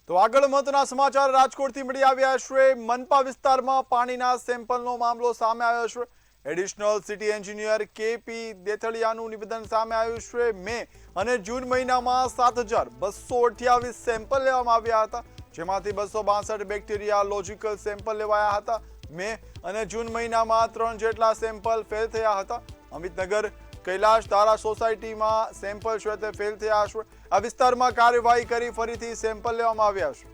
તો આગળ મહત્વના સમાચાર રાજકોટથી મળી આવ્યા છે। મનપા વિસ્તારમાં પાણીના સેમ્પલનો મામલો સામે આવ્યો છે। એડિશનલ સિટી એન્જિનિયર કેપી દેથળિયાનું નિવેદન સામે આવ્યું છે। મે અને જૂન મહિનામાં 7228 સેમ્પલ લેવામાં આવ્યા હતા, જેમાંથી 262 બેક્ટેરિયાલોજિકલ સેમ્પલ લેવાયા હતા। મે અને જૂન મહિનામાં 3 જેટલા સેમ્પલ ફેલ થયા હતા। અમિતનગર कैलाश धारा सोसायटी में सेम्पल है ते फेल थया छे। आ विस्तार में कार्यवाही करी फरीथी सेम्पल लेवामां आव्या छे।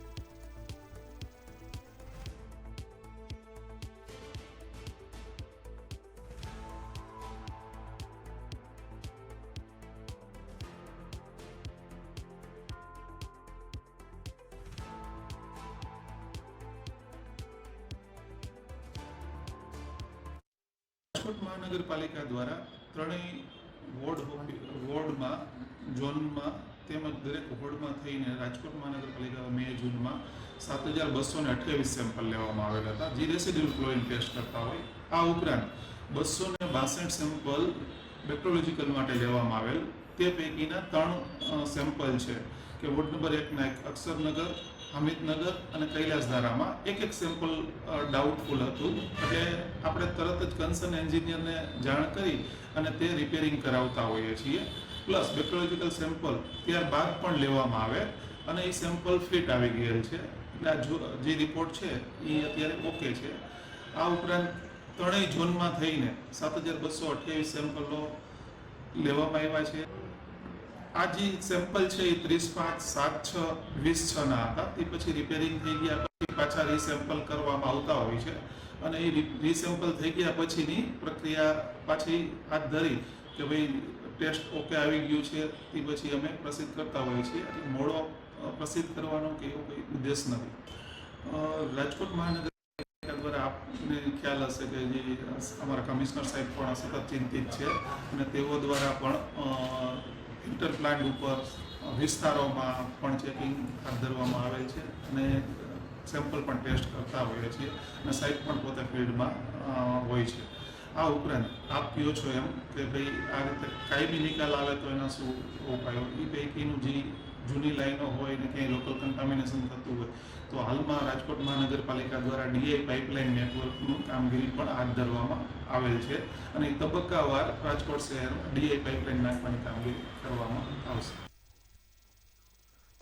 રાજકોટ મહાનગરપાલિકા દ્વારા ત્રણેય વોર્ડમાં ઝોનમાં તેમજ દરેક વોર્ડમાં થઈને રાજકોટ મહાનગરપાલિકા મે જૂનમાં 7228 સેમ્પલ લેવામાં આવેલા હતા, જે રેસિડ્યુઅલ ફ્લોરિન ટેસ્ટ કરતા હોય। આ ઉપરાંત 262 સેમ્પલ બેક્ટેરિયોલોજિકલ માટે લેવામાં આવેલ। તે પૈકીના 3 સેમ્પલ છે કે વોર્ડ નંબર 1ના અક્ષરનગર, અમિતનગર અને કૈલાસધારામાં એક સેમ્પલ ડાઉટફુલ હતું, એટલે આપણે તરત જ કન્સર્ન એન્જિનિયરને જાણ કરી અને તે રિપેરિંગ કરાવતા હોઈએ છીએ। પ્લસ બેક્ટેરિયોલોજિકલ સેમ્પલ ત્યારબાદ પણ લેવામાં આવે અને એ સેમ્પલ ફિટ આવી ગયેલ છે, એટલે જે રિપોર્ટ છે એ અત્યારે ઓકે છે। આ ઉપરાંત ત્રણેય ઝોનમાં થઈને 7228 સેમ્પલો લેવામાં આવ્યા છે। આ જે સેમ્પલ છે એ 30/5/7/6/20/6 હતા, તે પછી રિપેરિંગ થઈ ગયા પછી પાછા રીસેમ્પલ કરવામાં આવતા હોય છે અને એ રીસેમ્પલ થઈ ગયા પછીની પ્રક્રિયા પાછી હાથ ધરી કે ભાઈ ટેસ્ટ ઓકે આવી ગયું છે, તે પછી અમે પ્રસિદ્ધ કરતા હોઈએ છીએ। એટલે મોડો પ્રસિદ્ધ કરવાનો કે એવો કોઈ ઉદ્દેશ નથી। રાજકોટ મહાનગરપાલિકા દ્વારા આપને ખ્યાલ હશે કે જે અમારા કમિશનર સાહેબ પણ સતત ચિંતિત છે અને તેઓ દ્વારા પણ ઇન્ટર પ્લાન્ટ ઉપર વિસ્તારોમાં પણ ચેકિંગ હાથ ધરવામાં આવેલ છે અને સેમ્પલ પણ ટેસ્ટ કરતા હોઈએ છીએ અને સાહેબ પણ પોતે ફિલ્ડમાં હોય છે। આ ઉપરાંત આપ કહો છો એમ કે ભાઈ આ રીતે કાયમી નિકાલ આવે તો એના શું ઉપાયો, એ પૈકીનું જે જૂની લાઈનો હોય ને ક્યાંય લોકલ કન્ટામિનેશન થતું હોય તો હાલમાં રાજકોટ મહાનગરપાલિકા દ્વારા ડીઆઈ પાઇપલાઇન નેટવર્કનું કામગીરી પણ હાથ ધરવામાં આવેલ છે અને તબક્કાવાર રાજકોટ શહેરમાં ડીઆઈ પાઇપલાઇન નાખવાની કામગીરી કરવામાં આવશે।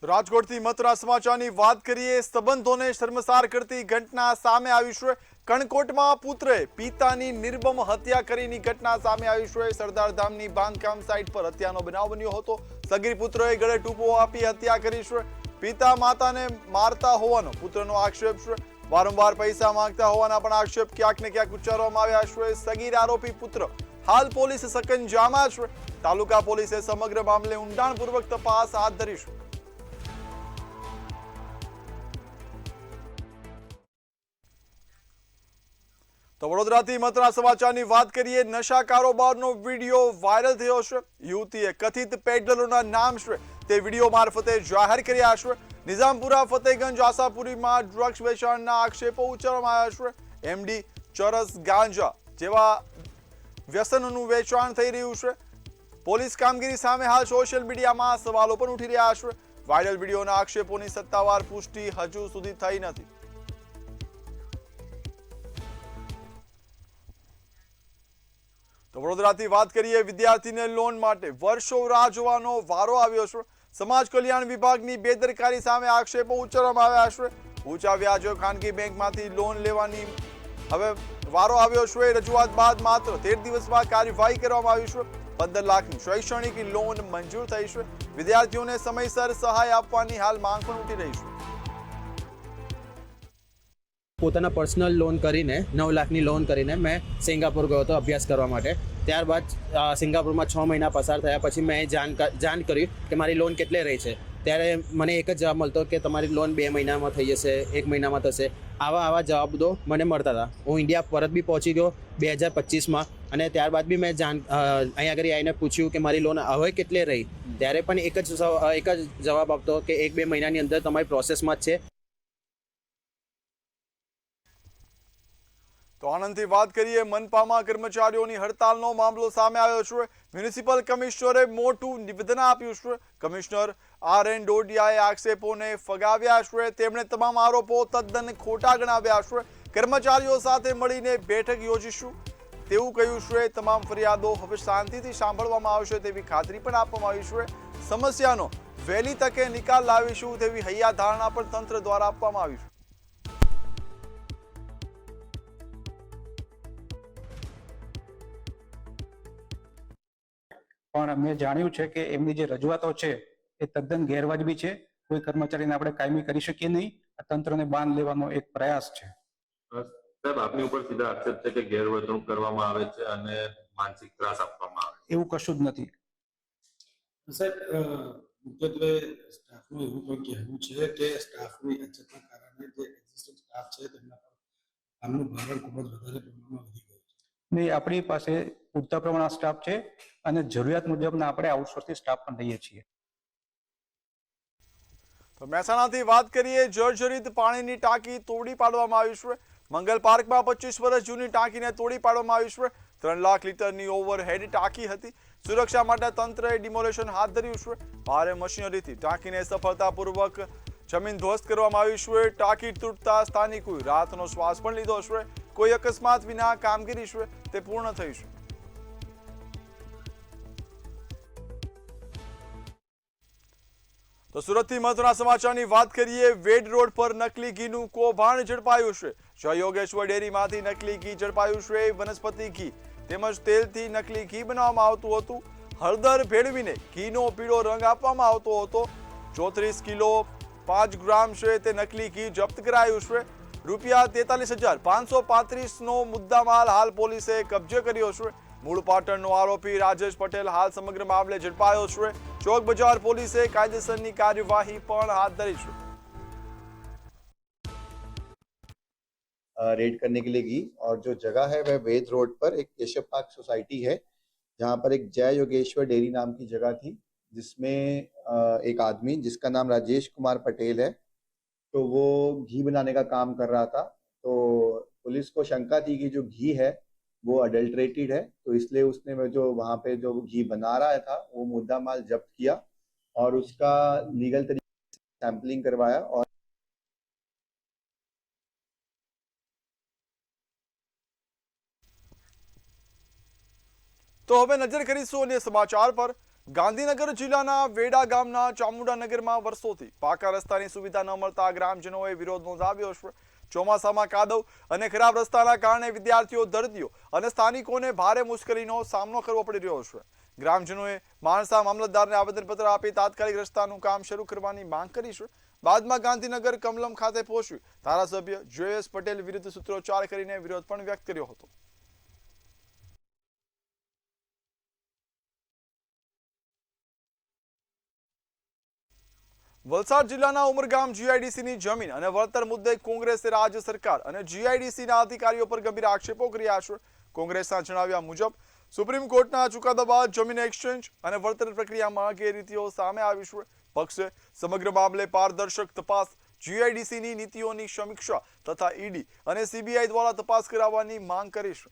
રાજકોટથી મહત્વના સમાચારની વાત કરીએ। સંબંધોને શર્મસાર કરતી ઘટના સામે આવી છે। કણકોટમાં પુત્રે પિતાની નિર્મમ હત્યા કરીની ઘટના સામે આવી છે। સરદારધામની બાંધકામ સાઇટ પર હત્યાનો બનાવ બન્યો હતો। સગીર પુત્રએ ગળે ટૂંપો આપી હત્યા કરી છે। પિતા માતાને મારતા હોવાનો પુત્રનો આક્ષેપ છે। વારંવાર પૈસા માંગતા હોવાના પણ આક્ષેપ ક્યાંક ને ક્યાંક ઉચ્ચારવામાં આવ્યા છે। સગીર આરોપી પુત્ર હાલ પોલીસ સકંજામાં છે। તાલુકા પોલીસે સમગ્ર મામલે ઊંડાણપૂર્વક તપાસ હાથ ધરી છે। તો વડોદરાથી મહત્વના સમાચારની વાત કરીએ। નશા કારોબારનો વિડીયો વાયરલ થયો છે। યુવતીએ કથિત પેડલરોના નામ છે તે વિડીયો મારફતે જાહેર કર્યા છે। નિઝામપુરા, ફતેગંજ, આશાપુરીમાં ડ્રગ્સ વેચાણના આક્ષેપો ઉચ્ચારવામાં આવ્યા છે। એમડી, ચરસ, ગાંજા જેવા વ્યસનોનું વેચાણ થઈ રહ્યું છે। પોલીસ કામગીરી સામે હાલ સોશિયલ મીડિયામાં સવાલો પણ ઉઠી રહ્યા છે। વાયરલ વિડીયોના આક્ષેપોની સત્તાવાર પુષ્ટિ હજુ સુધી થઈ નથી। તો વડોદરાથી વાત કરીએ। વિદ્યાર્થીને લોન માટે વર્ષો રાહ જોવાનો વારો આવ્યો છે। સમાજ કલ્યાણ વિભાગની બેદરકારી સામે આક્ષેપો ઉચ્ચારવામાં આવ્યા છે। ઊંચા વ્યાજો ખાનગી બેંકમાંથી લોન લેવાની હવે વારો આવ્યો છે। રજૂઆત બાદ માત્ર 13 દિવસમાં કાર્યવાહી કરવામાં આવી છે। 15 લાખની શૈક્ષણિક લોન મંજૂર થઈ છે। વિદ્યાર્થીઓને સમયસર સહાય આપવાની હાલ માંગ પણ ઉઠી રહી છે। પોતાના પર્સનલ લોન કરીને 9 લાખની લોન કરીને મેં સિંગાપુર ગયો હતો અભ્યાસ કરવા માટે। ત્યારબાદ સિંગાપુરમાં 6 મહિના પસાર થયા પછી મેં જાણ કરી કે મારી લોન કેટલે રહી છે, ત્યારે મને એક જ જવાબ મળતો કે તમારી લોન 2 મહિનામાં થઈ જશે, 1 મહિનામાં થશે। આવા જવાબો મને મળતા હતા। હું ઇન્ડિયા પરત બી પહોંચી ગયો 2025માં અને ત્યારબાદ બી મેં અહીંયા આગળ આવીને પૂછ્યું કે મારી લોન હવે કેટલે રહી, ત્યારે પણ એક જ જવાબ આપતો કે 1-2 મહિનાની અંદર તમારી પ્રોસેસમાં જ છે। તો આનંદથી વાત કરીએ। મનપામાં કર્મચારીઓની હડતાલનો મામલો સામે આવ્યો છે। મ્યુનિસિપલ કમિશનરે મોટું નિવેદન આપ્યું છે। કમિશનર RN ડોડિયાએ આક્ષેપોને ફગાવ્યા છે. તેમણે તમામ આરોપો તદ્દન ખોટા ગણાવ્યા છે. કર્મચારીઓ સાથે મળીને બેઠક યોજીશું તેવું કહ્યું છે. તમામ ફરિયાદો હવે શાંતિથી સાંભળવામાં આવશે તેવી ખાતરી પણ આપવામાં આવી છે. સમસ્યાનો વહેલી તકે નિકાલ લાવીશું તેવી હૈયાધારણા પણ તંત્ર દ્વારા આપવામાં આવી છે. પણ મેં જાણ્યું છે કે એમની જે રજૂઆતો છે એ તદ્દન ગેરવાજબી છે. કોઈ કર્મચારીને આપણે કાયમી કરી શકીએ નહીં. આ તંત્રને બાંધ લેવાનો એક પ્રયાસ છે. સાહેબ, આપની ઉપર સીધા આક્ષેપ છે કે ગેરવર્તણૂક કરવામાં આવે છે અને માનસિક ત્રાસ આપવામાં આવે એવું કશું જ નથી. સાહેબ, મુખ્યત્વે સ્ટાફનું એવું પણ કહેવું છે કે સ્ટાફની અછતના કારણે જે એક્ઝિસ્ટિંગ સ્ટાફ છે તેમના પર કામનું ભારણ ખૂબ જ વધારે પ્રમાણમાં વધી ગયું છે. ને આપણી પાસે પૂરતા પ્રમાણમાં સ્ટાફ છે અને જરૂરિયાત મુજબના આપણે આઉટસોર્સથી સ્ટાફ પણ લઈએ છીએ. તો મહેસાણાથી વાત કરીએ. જર્જરિત પાણીની ટાંકી તોડી પાડવામાં આવી છે. મંગલ પાર્કમાં 25 વર્ષ જૂની ટાંકીને તોડી પાડવામાં આવી છે. 3 લાખ લીટરની ઓવરહેડ ટાંકી હતી. સુરક્ષા માટે તંત્રએ ડિમોલેશન હાથ ધર્યું છે. ભારે મશીનરીથી ટાંકીને સફળતાપૂર્વક જમીન ધ્વસ્ત કરવામાં આવી છે. ટાંકી તૂટતા સ્થાનિકોએ રાહતનો શ્વાસ પણ લીધો છે. કોઈ અકસ્માત વિના કામગીરી છે તે પૂર્ણ થઈ છે. તો સુરતથી મહત્વના સમાચારની વાત કરીએ. વેડ રોડ પર નકલી ઘીનું કૌભાંડ ઝડપાયું છે. જય યોગેશ્વર ડેરીમાંથી નકલી ઘી ઝડપાયું છે. વનસ્પતિ ઘી તેમજ તેલથી નકલી ઘી બનાવવામાં આવતું હતું. હળદર ભેળવીને ઘીનો પીળો રંગ આપવામાં આવતો હતો. 34 કિલો 5 ગ્રામ છે તે નકલી ઘી જપ્ત કરાયું છે. રૂપિયા 43,535નો મુદ્દામાલ હાલ પોલીસે કબજે કર્યો છે. મૂળ પાટણનો આરોપી રાજેશ પટેલ હાલ સમગ્ર મામલે ઝડપાયો છે. ચોક બજાર પોલીસે કાયદેસરની કાર્યવાહી પણ હાથ ધરી છે. रेड करने के लिए गई और जो जगह है वह वेद रोड पर एक केशव पार्क सोसाइटी है, जहाँ पर एक जय योगेश्वर डेयरी नाम की जगह थी, जिसमें एक आदमी जिसका नाम राजेश कुमार पटेल है, तो वो घी बनाने का काम कर रहा था. तो पुलिस को शंका थी कि जो घी है वो अडल्ट्रेटेड है, तो इसलिए उसने जो वहाँ पे जो घी बना रहा था वो मुद्दा माल जब्त किया और उसका लीगल तरीके से सैंपलिंग करवाया. और તો હવે નજર કરીશું અન્ય સમાચાર પર. ગાંધીનગર જિલ્લાના વેડા ગામના ચામુંડાનગરમાં વર્ષોથી પાકા રસ્તાની સુવિધા ન મળતા ગ્રામજનોએ વિરોધ નોંધાવ્યો છે. ચોમાસામાં કાદવ અને ખરાબ રસ્તાના કારણે વિદ્યાર્થીઓ, દર્દીઓ અને સ્થાનિકોને ભારે મુશ્કેલીનો સામનો કરવો પડી રહ્યો છે. ગ્રામજનોએ માણસા મામલતદારને આવેદનપત્ર આપી તાત્કાલિક રસ્તાનું કામ શરૂ કરવાની માંગ કરી છે. બાદમાં ગાંધીનગર કમલમ ખાતે પહોંચી ધારાસભ્ય જયેશ પટેલ વિરુદ્ધ સૂત્રોચ્ચાર કરીને વિરોધ પણ વ્યક્ત કર્યો હતો. વલસાડ જિલ્લાના ઉમરગામ જીઆઈડીસીની જમીન અને વળતર મુદ્દે કોંગ્રેસે રાજ્ય સરકાર અને જીઆઈડીસીના અધિકારીઓ પર ગંભીર આક્ષેપો કર્યા છે. કોંગ્રેસના જણાવ્યા મુજબ સુપ્રીમ કોર્ટના ચુકાદા બાદ જમીન એક્સચેન્જ અને વળતર પ્રક્રિયામાં ગેરરીતિઓ સામે આવી છે. પક્ષે સમગ્ર મામલે પારદર્શક તપાસ, જીઆઈડીસીની નીતિઓની સમીક્ષા તથા ઈડી અને સીબીઆઈ દ્વારા તપાસ કરાવવાની માંગ કરી છે.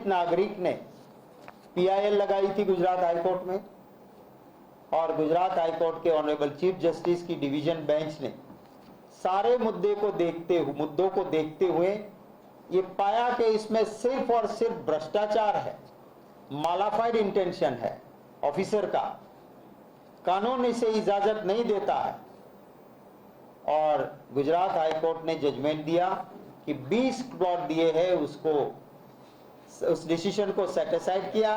नागरिक ने पीआईएल लगाई थी गुजरात हाईकोर्ट में और गुजरात हाईकोर्ट के ऑनरेबल चीफ जस्टिस की डिवीजन बेंच ने सारे मुद्दों को देखते हुए ये पाया कि इसमें सिर्फ और सिर्फ भ्रष्टाचार है, मालाफाइड इंटेंशन है ऑफिसर का, कानून इसे इजाजत नहीं देता है. और गुजरात हाईकोर्ट ने जजमेंट दिया कि 20 प्लॉट दिए हैं उसको, उस डिसीजन को सेटिस्फाइड किया.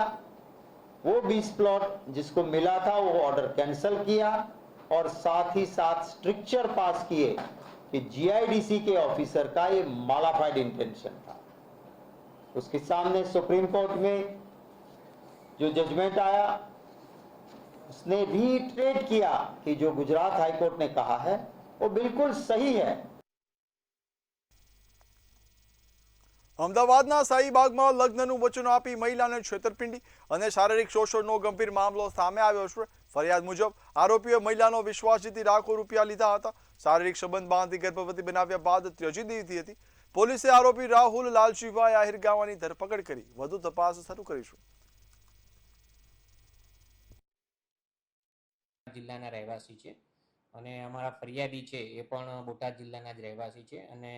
वो 20 प्लॉट जिसको मिला था वो ऑर्डर कैंसिल किया और साथ ही साथ स्ट्रिक्चर पास किए कि जीआईडीसी के ऑफिसर का ये मालाफाइड इंटेंशन था. उसके सामने सुप्रीम कोर्ट में जो जजमेंट आया उसने रीइटरेट किया कि जो गुजरात हाईकोर्ट ने कहा है वो बिल्कुल सही है. અમદાવાદના શાહીબાગમાં લગ્નનું વચન આપી મહિલાને છેતરપિંડી અને શારીરિક શોષણનો ગંભીર મામલો સામે આવ્યો છે. ફરિયાદ મુજબ આરોપીએ મહિલાનો વિશ્વાસ જીતી લાખો રૂપિયા લીધા હતા. શારીરિક સંબંધ બાંધી ગર્ભવતી બનાવ્યા બાદ ત્યજી દીધી હતી. પોલીસે આરોપી રાહુલ લાલજીભાઈ આહિર ગાવાની ધરપકડ કરી વધુ તપાસ શરૂ કરી છે. જિલ્લાના રહેવાસી છે અને અમારા ફરિયાદી છે એ પણ બોટાદ જિલ્લાના જ રહેવાસી છે અને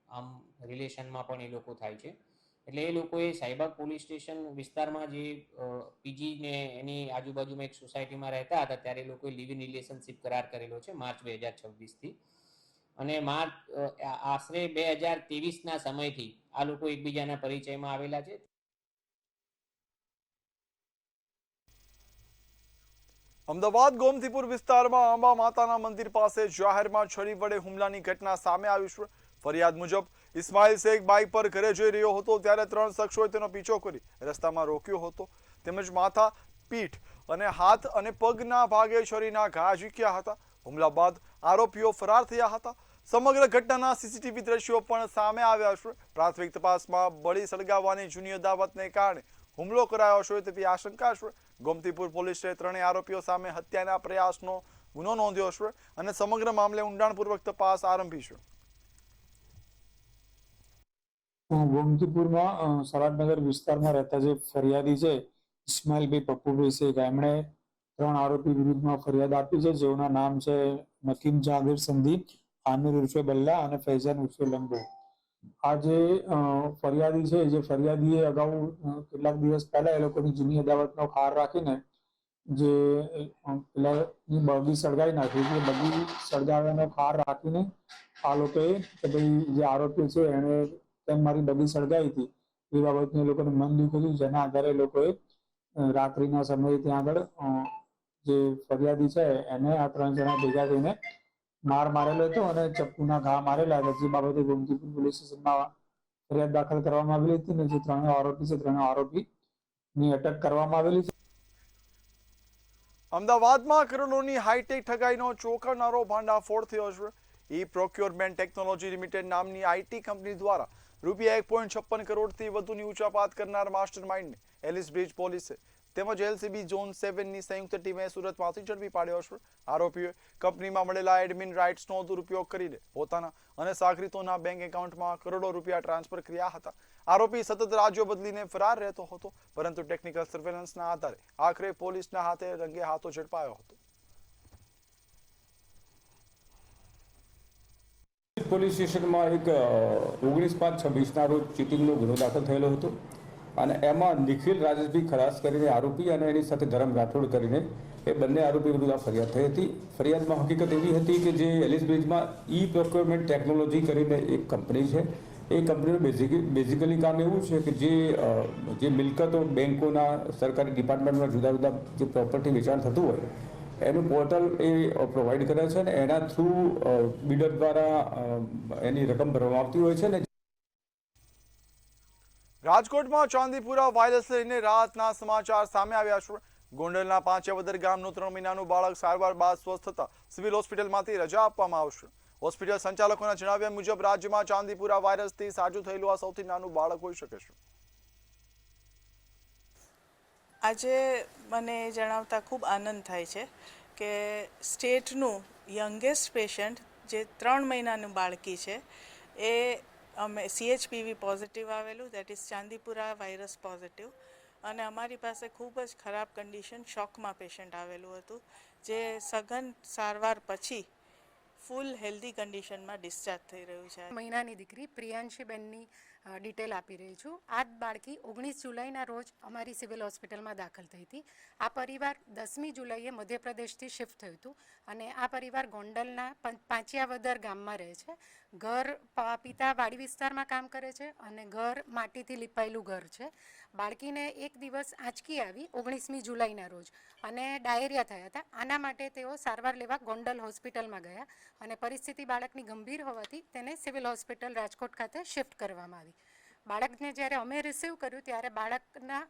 આમ રિલેશનમાં પણ એ લોકો થાય છે. એટલે એ લોકોએ સાઈબાગ પોલીસ સ્ટેશન વિસ્તારમાં જે પીજી ને એની આજુબાજુમાં એક સોસાયટીમાં રહેતા હતા ત્યારે એ લોકોએ લિવ ઇન રિલેશનશિપ કરાર કરેલો છે માર્ચ 2026થી અને આશરે 2023ના સમયથી આ લોકો એકબીજાના પરિચયમાં આવેલા છે. અમદાવાદ ગોમતીપુર વિસ્તારમાં આંબા માતાના મંદિર પાસે જાહેરમાં છરી વડે હુમલાની ઘટના સામે આવી છે. ફરિયાદ મુજબ ઇસ્માઇલ શેખ બાઇક પર ઘરે જઈ રહ્યો હતો ત્યારે 3 શખ્સોએ તેનો પીછો કરી રસ્તામાં રોક્યો હતો તેમજ માથા, પીઠ અને હાથ અને પગના ભાગે છરીના ઘા ઝીક્યા હતા. હુમલા બાદ આરોપીઓ ફરાર થયા હતા. સમગ્ર ઘટનાના સીસીટીવી દ્રશ્યો પણ સામે આવ્યા છે. પ્રાથમિક તપાસમાં બળી સળગાવવાની જૂની અદાવતને કારણે હુમલો કરાયો છે તેવી આશંકા છે. ગોમતીપુર પોલીસે ત્રણેય આરોપીઓ સામે હત્યાના પ્રયાસનો ગુનો નોંધ્યો છે અને સમગ્ર મામલે ઊંડાણપૂર્વક તપાસ આરંભી છે. ગોમતીપુરમાં સલાડનગર વિસ્તારમાં રહેતા જે ફરિયાદી છે ઇસ્માઇલભાઈ પપ્પુભાઈ શેખ એમણે 3 આરોપી વિરુદ્ધમાં ફરિયાદ આપી છે જેઓના નામ છે નકીમ જાગીર સંદીપ, આમિર ઉર્ફે બલ્લા અને ફૈઝાન ઉર્ફે લંબો. આ જે ફરિયાદી છે જે ફરિયાદીએ અગાઉ કેટલાક દિવસ પહેલા એ લોકોની જૂની અદાવતનો ખાર રાખીને જે પેલાની બગી સળગાવી નાખી છે. બગી સળગાવ્યાનો ખાર રાખીને આ લોકોએ કે ભાઈ જે આરોપી છે એને તેમ મારી બગી સળગાવી હતી એ બાબતનું એ લોકોને મન દુઃખ હતું જેના આધારે એ લોકોએ રાત્રિના સમયે ત્યાં આગળ જે ફરિયાદી છે એને આ 3 જણા ભેગા થઈને માર મારેલો હતો અને ચપ્પુના ઘા મારેલા હતા જે બાબતે ગોમતીપુર પોલીસ સ્ટેશનમાં ફરિયાદ દાખલ કરવામાં આવેલી હતી અને જે 3 આરોપી છે 3 આરોપીની અટક કરવામાં આવેલી છે. અમદાવાદમાં કરોડોની હાઈટેક ઠગાઈનો ચોંકાવનારો ભાંડાફોડ થયો છે. ઈ પ્રોક્યોરમેન્ટ ટેકનોલોજી લિમિટેડ નામની આઈટી કંપની દ્વારા રૂપિયા 1.56 કરોડથી વધુની ઉચાપાત કરનાર માસ્ટરમાઇન્ડને એલિસ બ્રિજ પોલીસે તેમજ એલસીબી ઝોન 7ની સંયુક્ત ટીમે સુરતમાંથી ઝડપી પાડ્યો છે. આરોપીઓએ કંપનીમાં મળેલા એડમિન રાઇટ્સનો દુરુપયોગ કરીને પોતાના અને સાગરીતોના બેંક એકાઉન્ટમાં કરોડો રૂપિયા ટ્રાન્સફર કર્યા હતા. આરોપી સતત રાજ્યો બદલીને ફરાર રહેતો હતો પરંતુ ટેકનિકલ સર્વેલન્સના આધારે આખરે પોલીસના હાથે રંગે હાથો ઝડપાયો હતો. પોલીસ સ્ટેશનમાં એક 19/5/26ના રોજ ચીટિંગનો ગુનો દાખલ થયેલો હતો અને એમાં નિખિલ રાજેશભાઈ ખરાસ કરીને આરોપી અને એની સાથે ધરમ રાઠોડ કરીને એ બંને આરોપી વિરુદ્ધ આ ફરિયાદ થઈ હતી. ફરિયાદમાં હકીકત એવી હતી કે જે એલિસ બ્રિજમાં ઈ પ્રોક્યોરમેન્ટ ટેકનોલોજી કરીને એક કંપની છે એ કંપનીનું બેઝિકલી કામ એવું છે કે જે મિલકતો બેંકોના સરકારી ડિપાર્ટમેન્ટમાં જુદા જુદા જે પ્રોપર્ટી વેચાણ થતું હોય એનું પોર્ટલ એ પ્રોવાઈડ કરે છે અને એના થ્રુ બિલ્ડર દ્વારા એની રકમ ભરવામાં આવતી હોય છે ને. રાજકોટમાં ચાંદીપુરા વાયરસ લઈને રાહતના સમાચાર સામે આવ્યા છે. ગોંડલના પાંચિયાવદર ગામનું 3 મહિનાનું બાળક સારવાર બાદ સ્વસ્થ થતા સિવિલ હોસ્પિટલમાંથી રજા આપવામાં આવશે. હોસ્પિટલ સંચાલકોના જણાવ્યા મુજબ રાજ્યમાં ચાંદીપુરા વાયરસથી સાજું થયેલું આ સૌથી નાનું બાળક હોઈ શકે છે. આજે મને જણાવતા ખૂબ આનંદ થાય છે કે સ્ટેટનું યંગેસ્ટ પેશન્ટ જે 3 મહિનાનું બાળકી છે એ અમે CHPV પોઝિટિવ આવેલું that is Chandipura virus positive અને અમારી પાસે ખૂબ જ ખરાબ કન્ડિશન શોકમાં પેશન્ટ આવેલું હતું જે સઘન સારવાર પછી ફૂલ હેલ્ધી કન્ડિશનમાં ડિસ્ચાર્જ થઈ રહ્યું છે. મહિનાની દીકરી પ્રિયાંશીબેનની ડિટેલ આપી રહી છું. આ બાળકી 19 જુલાઈના રોજ અમારી સિવિલ હોસ્પિટલમાં દાખલ થઈ હતી. આ પરિવાર 10મી જુલાઈએ મધ્યપ્રદેશથી શિફ્ટ થયું હતું અને આ પરિવાર ગોંડલના પાંચિયાવદર ગામમાં રહે છે. ઘર પિતા વાડી વિસ્તારમાં કામ કરે છે અને ઘર માટીથી લીપાયેલું ઘર છે. બાળકીને એક દિવસ આંચકી આવી 19મી જુલાઈના રોજ અને ડાયરિયા થયા હતા. આના માટે તેઓ સારવાર લેવા ગોંડલ હોસ્પિટલમાં ગયા અને પરિસ્થિતિ બાળકની ગંભીર હોવાથી તેને સિવિલ હોસ્પિટલ રાજકોટ ખાતે શિફ્ટ કરવામાં આવી. બાળકને જ્યારે અમે રિસીવ કર્યું ત્યારે બાળકના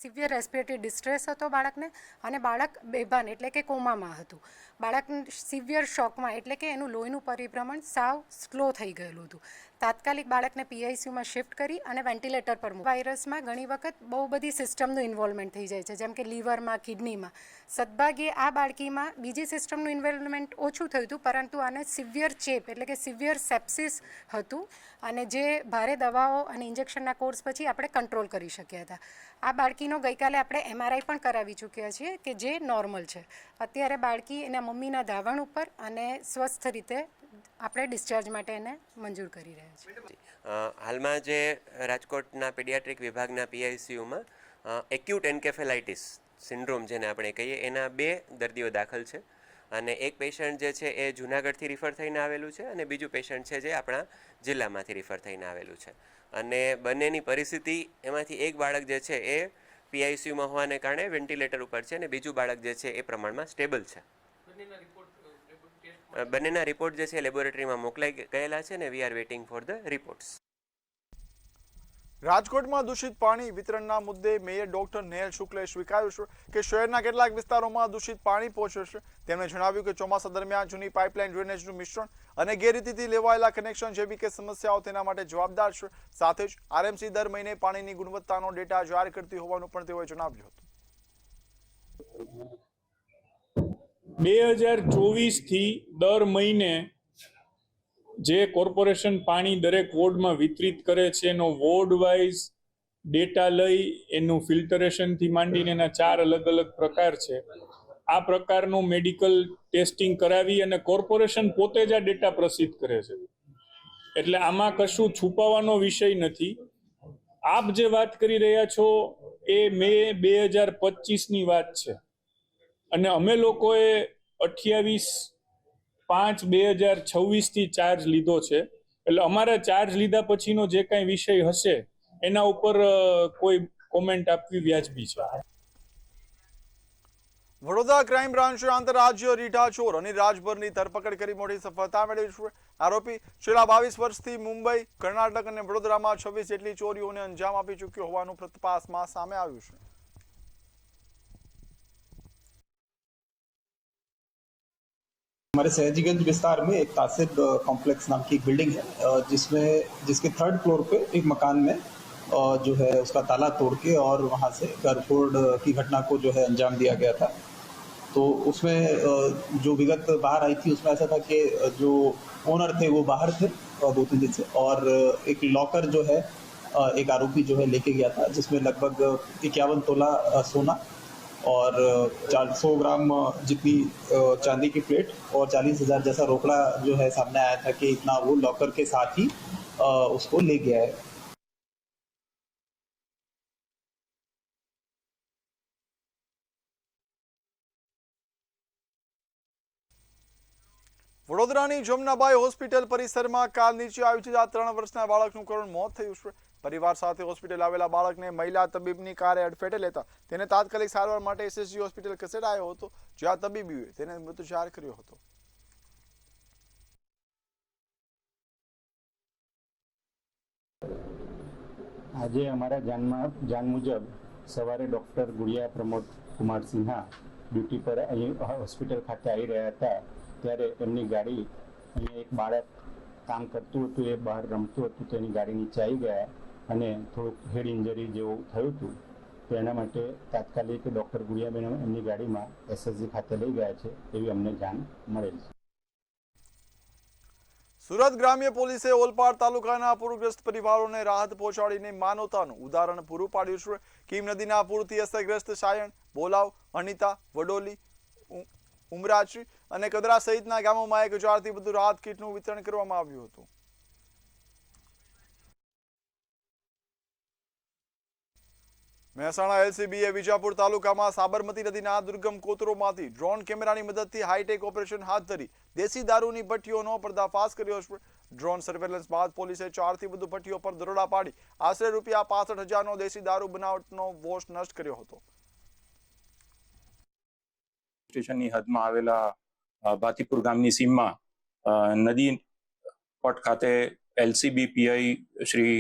સિવિયર રેસ્પિરેટરી ડિસ્ટ્રેસ હતો બાળકને અને બાળક બેભાન એટલે કે કોમામાં હતું. બાળક સિવિયર શોકમાં એટલે કે એનું લોહીનું પરિભ્રમણ સાવ સ્લો થઈ ગયેલું હતું. તાત્કાલિક બાળકને પીઆઈસીયુમાં શિફ્ટ કરી અને વેન્ટિલેટર પર મૂક્યું. વાયરસમાં ઘણી વખત બહુ બધી સિસ્ટમનું ઇન્વોલ્વમેન્ટ થઈ જાય છે, જેમ કે લીવરમાં, કિડનીમાં. સદભાગ્યે આ બાળકીમાં બીજી સિસ્ટમનું ઇન્વોલ્વમેન્ટ ઓછું થયું હતું, પરંતુ આને સિવિયર ચેપ એટલે કે સિવિયર સેપ્સિસ હતું, અને જે ભારે દવાઓ અને ઇન્જેક્શનના કોર્સ પછી આપણે કંટ્રોલ કરી શક્યા હતા. આ બાળકીનો ગઈકાલે આપણે MRI પણ કરાવી ચૂક્યા છીએ કે જે નોર્મલ છે. અત્યારે બાળકી એના મમ્મીના ધાવણ ઉપર અને સ્વસ્થ રીતે આપણે ડિસ્ચાર્જ માટે એને મંજૂર કરી રહ્યા છીએ. હાલમાં જે રાજકોટના પીડિયાટ્રિક વિભાગના PICUમાં એક્યુટ એન્કેફેલાઇટિસ સિન્ડ્રોમ જેને આપણે કહીએ એના 2 દર્દીઓ દાખલ છે, અને એક પેશન્ટ જે છે એ જૂનાગઢથી રિફર થઈને આવેલું છે, અને બીજું પેશન્ટ છે જે આપણા જિલ્લામાંથી રિફર થઈને આવેલું છે. અને બંનેની પરિસ્થિતિ, એમાંથી એક બાળક જે છે એ PICUમાં હોવાને કારણે વેન્ટિલેટર ઉપર છે, અને બીજું બાળક જે છે એ પ્રમાણમાં સ્ટેબલ છે. બંનેના રિપોર્ટ જે છે લેબોરેટરીમાં મોકલાઈ ગયેલા છે, અને we are waiting for the reports. રાજકોટમાં દૂષિત પાણી વિતરણના મુદ્દે મેયર ડોક્ટર નેહલ શુક્લે સ્વીકાર્યું છે કે શહેરના કેટલાક વિસ્તારોમાં દૂષિત પાણી પહોંચ્યું છે. તેમણે જણાવ્યું કે ચોમાસા દરમિયાન જૂની પાઇપલાઇન ડ્રેનેજનું મિશ્રણ અને ગેરરીતિથી લેવાયેલા કનેક્શન જેવી કે સમસ્યાઓ તેના માટે જવાબદાર છે. સાથે જ RMC દર મહિને પાણીની ગુણવત્તાનો ડેટા જાહેર કરતી હોવાનું પણ તેઓએ જણાવ્યું હતું. 2024 થી દર મહિને જે કોર્પોરેશન પાણી દરેક વોર્ડમાં વિતરિત કરે છે એનો વોર્ડ વાઇઝ ડેટા લઈ એનું ફિલ્ટરેશનથી માંડીને એના 4 અલગ અલગ પ્રકાર છે. આ પ્રકારનું મેડિકલ ટેસ્ટિંગ કરાવી અને કોર્પોરેશન પોતે જ આ ડેટા પ્રસિદ્ધ કરે છે. એટલે આમાં કશું છુપાવવાનો વિષય નથી. આપ જે વાત કરી રહ્યા છો એ મે 2025ની વાત છે, અને અમે લોકોએ 28/5/2026 ચાર્જ લીધો છે. એટલે અમારા ચાર્જ લીધા પછીનો જે કાંઈ વિષય હશે એના ઉપર કોઈ કોમેન્ટ આપવી વ્યાજબી છે. વડોદરા ક્રાઇમ બ્રાન્ચે આંતરરાજ્ય રીઢા ચોર અને રાજભરની ધરપકડ કરી મોટી સફળતા મેળવી છે. આરોપી છેલ્લા 22 વર્ષથી મુંબઈ, કર્ણાટક અને વડોદરામાં 26 જેટલી ચોરીઓને અંજામ આપી ચૂક્યો હોવાનું તપાસમાં સામે આવ્યું છે. हमारे सयाजीगंज विस्तार में एक तासिब कॉम्प्लेक्स नाम की एक बिल्डिंग है, जिसके 3rd फ्लोर पे एक मकान में जो है उसका ताला तोड़ के और वहाँ से करफोड़ की घटना को जो है अंजाम दिया गया था. तो उसमें जो विगत बाहर आई थी उसमें ऐसा था कि जो ओनर थे वो बाहर थे 2-3 दिन से, और एक लॉकर जो है एक आरोपी जो है लेके गया था, जिसमें लगभग 51 तोला सोना और 400 ग्राम जितनी चांदी की प्लेट और 40,000 जैसा रोकड़ा जो है सामने आया था कि इतना वो लॉकर के साथ ही उसको ले गया है. વડોદરાની જમનાબાઈ હોસ્પિટલ પરિસરમાં કાર નીચે આવી જતા 3 વર્ષના બાળકનું કરુણ મોત થયું છે. પરિવાર સાથે હોસ્પિટલ આવેલા બાળકને મહિલા તબીબની કારે અડફેટે લેતા તેને તાત્કાલિક સારવાર માટે SSG હોસ્પિટલ ખસેડાયો હતો, જ્યાં તબીબીએ તેને મૃત જાહેર કર્યો હતો. આજે અમારા જાણ મુજબ સવારે ડૉક્ટર ગુડિયા પ્રમોદ કુમાર સિન્હા ડ્યુટી પર અહીં હોસ્પિટલ ખાતે આવી રહ્યા હતા, ત્યારે એમની ગાડી, અહીંયા એક બાળક કામ કરતું હતું, એ બહાર રમતું હતું, તો એની ગાડી નીચે આવી ગયા અને થોડુંક હેડ ઇન્જરી જેવું થયું હતું. તો એના માટે તાત્કાલિક ડૉક્ટર ગુડિયાબેન એમની ગાડીમાં SSG ખાતે લઈ ગયા છે એવી અમને જાણ મળેલ છે. સુરત ગ્રામ્ય પોલીસે ઓલપાડ તાલુકાના પૂરગ્રસ્ત પરિવારોને રાહત પહોંચાડીને માનવતાનું ઉદાહરણ પૂરું પાડ્યું છે. કીમ નદીના પૂરથી અસરગ્રસ્ત સાયણ, બોલાવ, અનિતા, વડોલી, ઉમરાચી અને કદરા સહિતના ગામોમાં 1000થી વધુ રાહત કીટનું વિતરણ કરવામાં આવ્યું હતું. મહેસાણા LCBએ વિજાપુર તાલુકામાં સાબરમતી નદીના દુર્ગમ કોતરોમાંથી ડ્રોન કેમેરાની મદદથી હાઈટેક ઓપરેશન હાથ ધરી દેશી દારૂની ભઠ્ઠીઓનો પર્દાફાશ કર્યો છે. ડ્રોન સર્વેલન્સ બાદ પોલીસે 4થી વધુ ભઠ્ઠીઓ પર દરોડા પાડી આશરે ₹65,000નો દેશી દારૂ બનાવટનો વોશ નષ્ટ કર્યો હતો. સ્ટેશનની હદમાં આવેલા ભાતીપુર ગામની સીમમાં નદી પટ ખાતે LCB PI શ્રી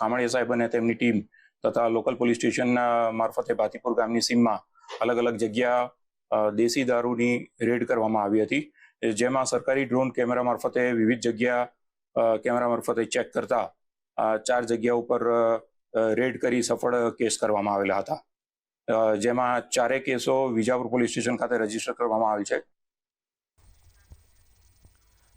કામળિયા સાહેબ અને તેમની ટીમ તથા લોકલ પોલીસ સ્ટેશનના મારફતે ભાતીપુર ગામની સીમમાં અલગ અલગ જગ્યા દેશી દારૂની રેડ કરવામાં આવી હતી, જેમાં સરકારી ડ્રોન કેમેરા મારફતે વિવિધ જગ્યા કેમેરા મારફતે ચેક કરતા 4 જગ્યા ઉપર રેડ કરી સફળ કેસ કરવામાં આવેલા હતા, જેમાં 4 કેસો વિજાપુર પોલીસ સ્ટેશન ખાતે રજીસ્ટર કરવામાં આવેલ છે.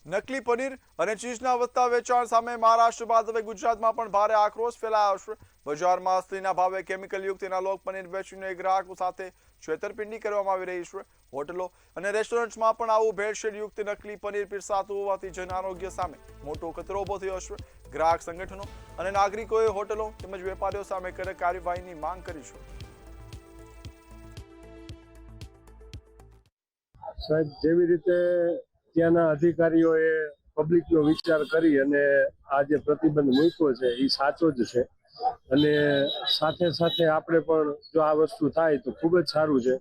નકલી પનીર અને ચીઝના વધતા વેચાણ સામે મહારાષ્ટ્ર બાદ હવે ગુજરાતમાં પણ ભારે આક્રોશ ફેલાયો છે. બજારમાં અસલીના ભાવે કેમિકલયુક્ત એનાલોગ પનીર વેચીને ગ્રાહકો સાથે છેતરપિંડી કરવામાં આવી રહી છે. હોટલો અને રેસ્ટોરન્ટ્સમાં પણ આવું ભેળસેળયુક્ત નકલી પનીર પીરસાતું હોવાથી જન આરોગ્ય સામે મોટો ખતરો ઉભો થયો છે. ગ્રાહક સંગઠનો અને નાગરિકોએ હોટલો તેમજ વેપારીઓ સામે કડક કાર્યવાહીની માંગ કરી છે. સાહેબ, જેવી રીતે ત્યાંના અધિકારીઓએ પબ્લિકનો વિચાર કરી અને આ જે પ્રતિબંધ મૂક્યો છે એ સાચો જ છે, અને સાથે સાથે આપણે પણ જો આ વસ્તુ થાય તો ખૂબ જ સારું છે.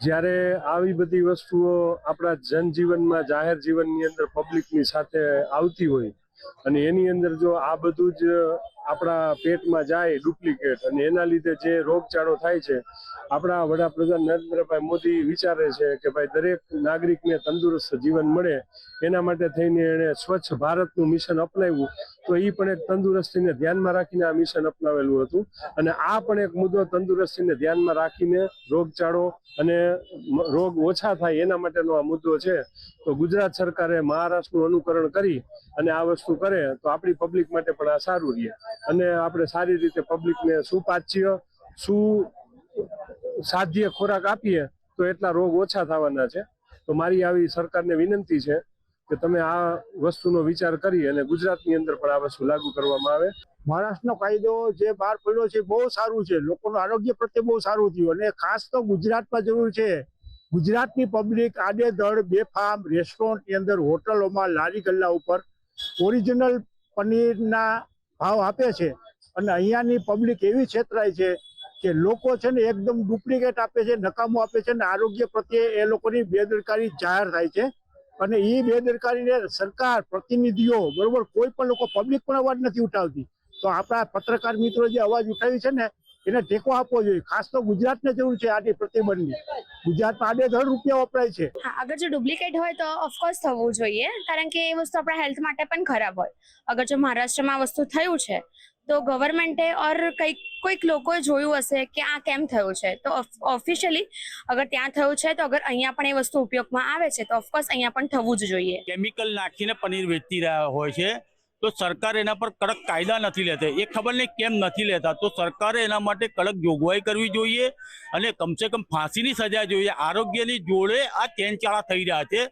જ્યારે આવી બધી વસ્તુઓ આપણા જનજીવનમાં, જાહેર જીવનની અંદર પબ્લિકની સાથે આવતી હોય અને એની અંદર જો આ બધું જ આપણા પેટમાં જાય ડુપ્લિકેટ, અને એના લીધે જે રોગચાળો થાય છે, આપણા વડાપ્રધાન નરેન્દ્રભાઈ મોદી વિચારે છે કે ભાઈ દરેક નાગરિકને તંદુરસ્ત જીવન મળે, એના માટે થઈને એણે સ્વચ્છ ભારતનું મિશન અપનાવ્યું. તો એ પણ એક તંદુરસ્તીને ધ્યાનમાં રાખીને આ મિશન અપનાવેલું હતું, અને આ પણ એક મુદ્દો તંદુરસ્તીને ધ્યાનમાં રાખીને રોગચાળો અને રોગ ઓછા થાય એના માટેનો આ મુદ્દો છે. તો ગુજરાત સરકારે મહારાષ્ટ્રનું અનુકરણ કરી અને આ વસ્તુ કરે તો આપણી પબ્લિક માટે પણ આ સારું રહે, અને આપણે સારી રીતે પબ્લિકને સુપાચ્ય સાધ્ય ખોરાક આપીએ તો એટલા રોગ ઓછા થવાના છે. તો મારી આવી સરકારને વિનંતી છે કે તમે આ વસ્તુનો વિચાર કરી અને ગુજરાતની અંદર પણ આ વસ્તુ લાગુ કરવામાં આવે. મહારાષ્ટ્રનો કાયદો જે બહાર પડ્યો છે બહુ સારું છે, લોકોનું આરોગ્ય પ્રત્યે બહુ સારું થયું, અને ખાસ તો ગુજરાતમાં જરૂર છે. ગુજરાતની પબ્લિક આડેધડ બેફામ રેસ્ટોરન્ટની અંદર, હોટલોમાં, લારી ગલ્લા ઉપર ઓરિજિનલ પનીરના ભાવ આપે છે, અને અહીંયાની પબ્લિક એવી છેતરાય છે કે લોકો છે ને એકદમ ડુપ્લિકેટ આપે છે, નકામું આપે છે, અને આરોગ્ય પ્રત્યે એ લોકોની બેદરકારી જાહેર થાય છે. અને એ બેદરકારીને સરકાર, પ્રતિનિધિઓ, બરોબર, કોઈ પણ લોકો, પબ્લિક પણ અવાજ નથી ઉઠાવતી. તો આપણા પત્રકાર મિત્રો જે અવાજ ઉઠાવી છે ને એને ટેકો આપવો જોઈએ. ખાસ તો ગુજરાતને જરૂર છે આની પ્રતિબંધની. ગુજરાતમાં આડેધડ રૂપિયા વપરાય છે. અગર જો ડુપ્લિકેટ હોય તો ઓફકોર્સ થવું જોઈએ, કારણ કે એ વસ્તુ આપણા હેલ્થ માટે પણ ખરાબ હોય. અગર જો મહારાષ્ટ્રમાં આ વસ્તુ થયું છે તો ગવર્મેન્ટે ઓર કોઈક લોકોએ જોયું હશે કે આ કેમ થયું છે, તો ઓફિશિયલી અગર ત્યાં થયું છે તો અગર અહીંયા પણ એ વસ્તુ ઉપયોગમાં આવે છે તો ઓફકોર્સ અહીંયા પણ થવું જ જોઈએ. કેમિકલ નાખીને પનીર વેચતી રહ્યા હોય છે તો સરકાર એના પર કડક કાયદા નથી લેતી. એ ખબર નહીં કેમ નથી લેતા. તો સરકારે એના માટે કડક જોગવાઈ કરવી જોઈએ અને કમસે કમ ફાંસીની સજા જોઈએ. આરોગ્યની જોડે આ ચેનચાળા થઈ રહ્યા છે.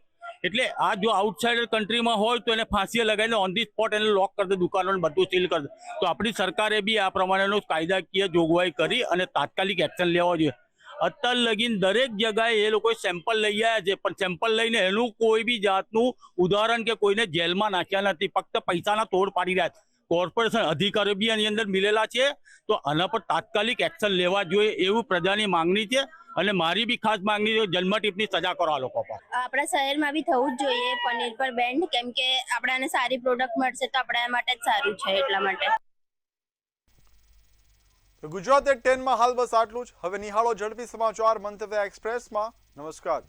એટલે આ જો આઉટસાઇડર કન્ટ્રીમાં હોય તો એને ફાંસીએ લગાવીને ઓન ધી સ્પોટ એને લોક કરી દે, દુકાનોને બધું સીલ કરી દે. તો આપણી સરકારે બી આ પ્રમાણેનો કાયદાકીય જોગવાઈ કરી અને તાત્કાલિક એક્શન લેવા જોઈએ. અત્યાર લગીન દરેક જગાએ એ લોકોએ સેમ્પલ લઈ આવ્યા છે, પણ સેમ્પલ લઈને એનું કોઈ બી જાતનું ઉદાહરણ કે કોઈને જેલમાં નાખ્યા નથી. ફક્ત પૈસાના તોડ પાડી રહ્યા છે. કોર્પોરેશન અધિકારીઓ બી આની અંદર મિલેલા છે. તો આના પર તાત્કાલિક એક્શન લેવા જોઈએ એવું પ્રજાની માંગણી છે. અને મારી બી ખાસ માંગણી છે, જન્મટીપની સજા કરો આ લોકો પર. આપણા શહેરમાં બી થવું જ જોઈએ પનીર પર બેન્ડ, કેમ કે આપણાને સારી પ્રોડક્ટ મળશે તો આપણા માટે જ સારું છે. એટલા માટે ગુજરાત એટ 10 માં હાલ બસ આટલું જ. હવે નિહાળો ઝડપી સમાચાર મંતવ્ય એક્સપ્રેસમાં. નમસ્કાર.